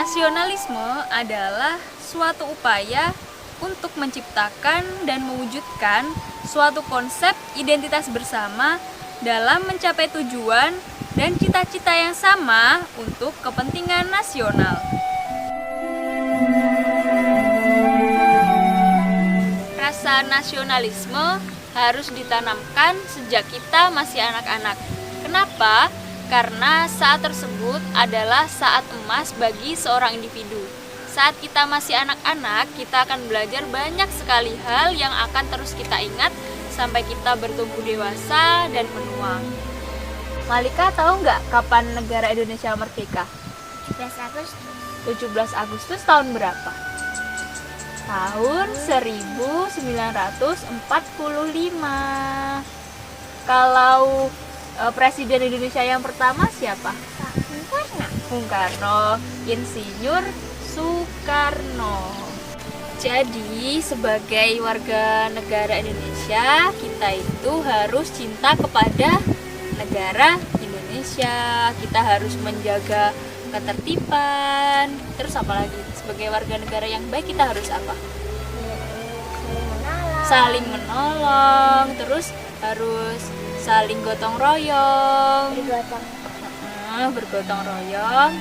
Nasionalisme adalah suatu upaya untuk menciptakan dan mewujudkan suatu konsep identitas bersama dalam mencapai tujuan dan cita-cita yang sama untuk kepentingan nasional. Rasa nasionalisme harus ditanamkan sejak kita masih anak-anak. Kenapa? Karena saat tersebut adalah saat emas bagi seorang individu. Saat kita masih anak-anak, kita akan belajar banyak sekali hal yang akan terus kita ingat sampai kita bertumbuh dewasa dan menua. Malika tahu nggak kapan negara Indonesia merdeka? 17 Agustus. 17 Agustus tahun berapa? Tahun 1945. Kalau Presiden Indonesia yang pertama siapa? Bung Karno. Bung Karno, Insinyur Soekarno. Jadi sebagai warga negara Indonesia, kita itu harus cinta kepada negara Indonesia. Kita harus menjaga ketertiban. Terus apa lagi? Sebagai warga negara yang baik kita harus apa? Saling menolong. Terus harus saling gotong royong. Bergotong royong.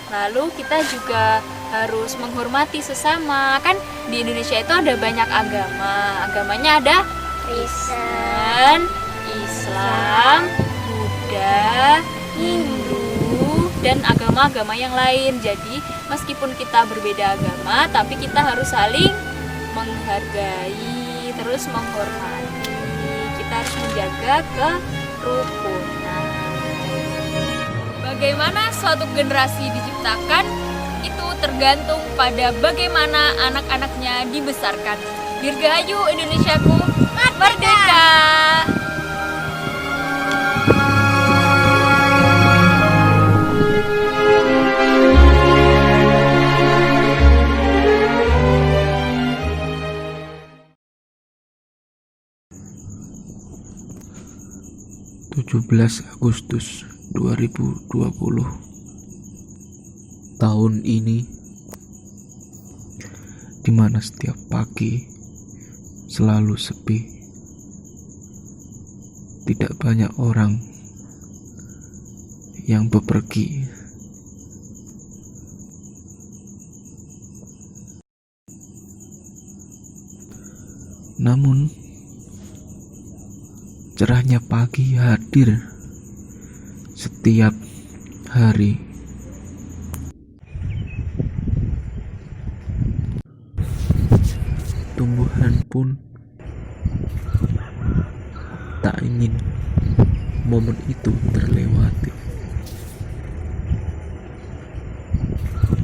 Lalu kita juga harus menghormati sesama. Kan di Indonesia itu ada banyak agama. Agamanya ada Kristen, Islam, Buddha, Hindu, dan agama-agama yang lain. Jadi meskipun kita berbeda agama, tapi kita harus saling menghargai, terus menghormati. Kita harus menjaga kerukunan. Bagaimana suatu generasi diciptakan itu tergantung pada bagaimana anak-anaknya dibesarkan. Dirgahayu Indonesiaku merdeka. 17 Agustus 2020. Tahun ini dimana setiap pagi selalu sepi. Tidak banyak orang yang bepergi. Namun cerahnya pagi hadir setiap hari. Tumbuhan pun tak ingin momen itu terlewati.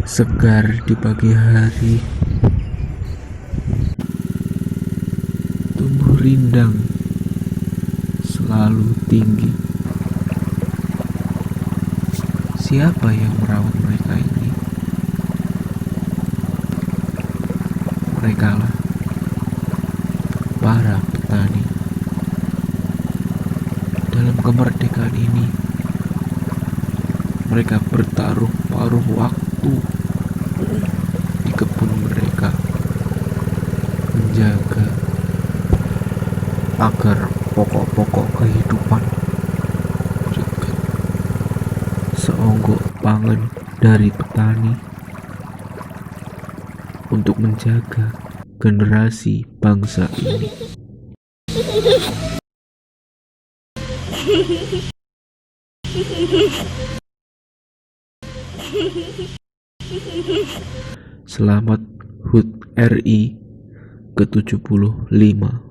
Segar di pagi hari, tumbuh rindang selalu tinggi. Siapa yang merawat mereka ini? Merekalah para petani. Dalam kemerdekaan ini, mereka bertaruh paruh waktu di kebun mereka, menjaga agar pokok-pokok kehidupan, juga seonggok pangan dari petani, untuk menjaga generasi bangsa ini. Selamat HUT RI ke-75.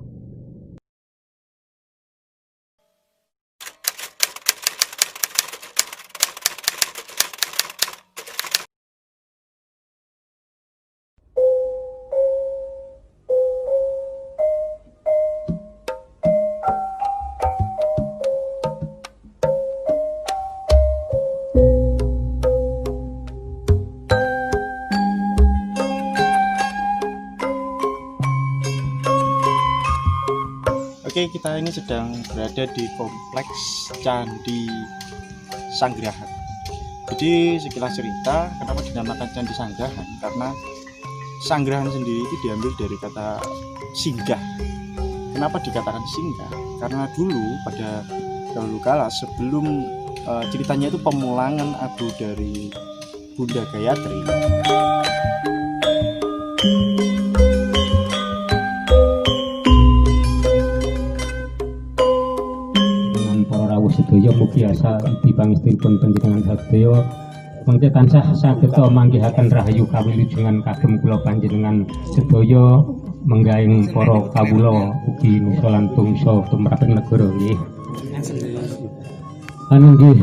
Oke, kita ini sedang berada di kompleks Candi Sanggrahan. Jadi sekilas cerita, kenapa dinamakan Candi Sanggrahan? Karena sanggrahan sendiri itu diambil dari kata singgah. Kenapa dikatakan singgah? Karena dulu pada dahulu kala sebelum ceritanya itu pemulangan Abu dari Bunda Gayatri. Dengan para rawuh sedaya mugi asa dipangestipun panjenengan sedaya mengke tansah sageta manggihaken rahayu kawilujengan kagem kula panjenengan sedaya menggaing para kawula ugi nusa lan tungsa tumraping negara nggih. Anu nggih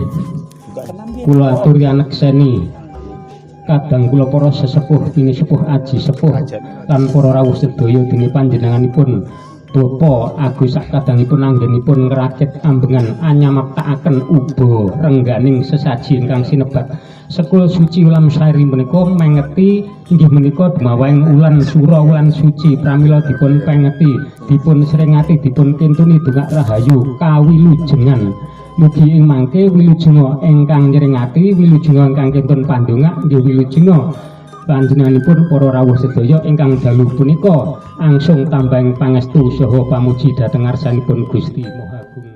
kula aturi anekseni kadang kula para sesepuh kini sepuh aji sepuh lan para rawuh sedaya dening panjenenganipun Bapa Agus sakadangipun anggenipun ngrakit ambengan anyamaktakaken uba rengganing sesaji ingkang sinebat sekul suci ulam sairi menika mengeti inggih menika dumawahing ulan sura ulan suci pramila dipun pengeti dipun seringati dipun kintuni dongak rahayu kawilujengan mugi ing mangke wilujenga ingkang nyeringati wilujenga ingkang kintun pandongak nggih wilujenga panjenenganipun para rawuh sedaya ingkang dalu punika angsung tambahing pangestu saha pamuji dhateng ngarsanipun Gusti Maha Agung.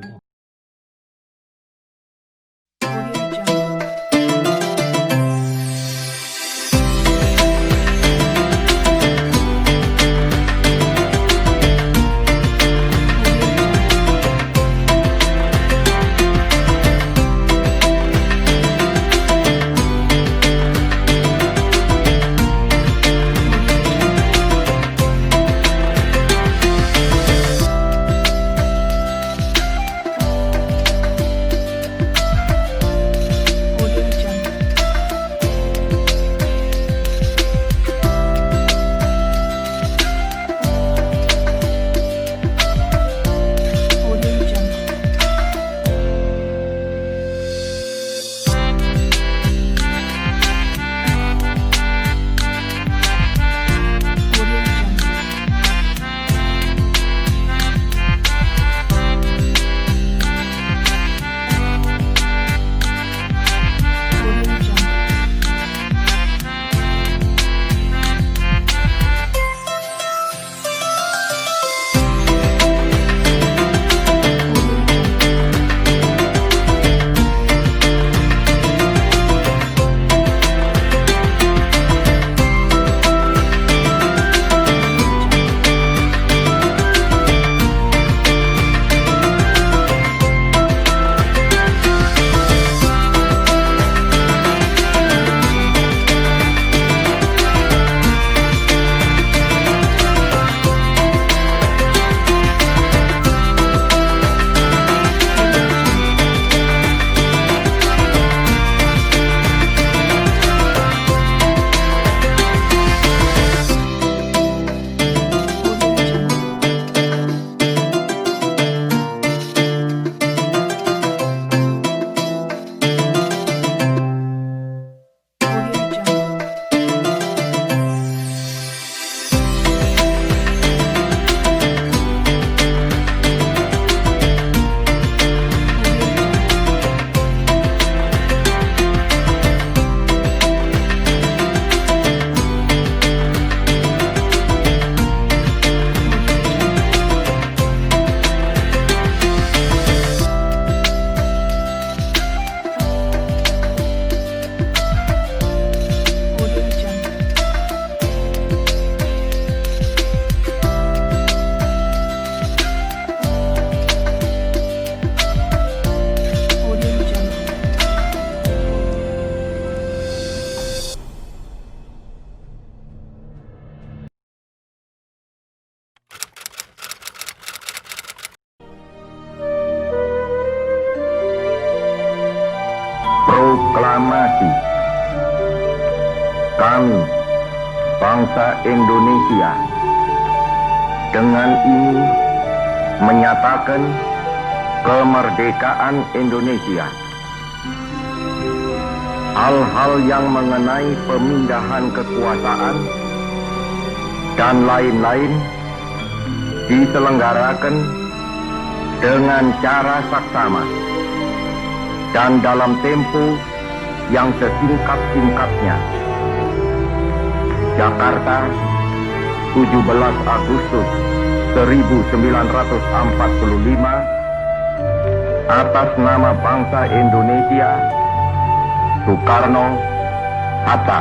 Proklamasi. Kami, bangsa Indonesia, dengan ini menyatakan kemerdekaan Indonesia. Hal-hal yang mengenai pemindahan kekuasaan dan lain-lain diselenggarakan dengan cara saksama dan dalam tempo yang sesingkat-singkatnya. Jakarta, 17 Agustus 1945, atas nama bangsa Indonesia, Soekarno, Hatta.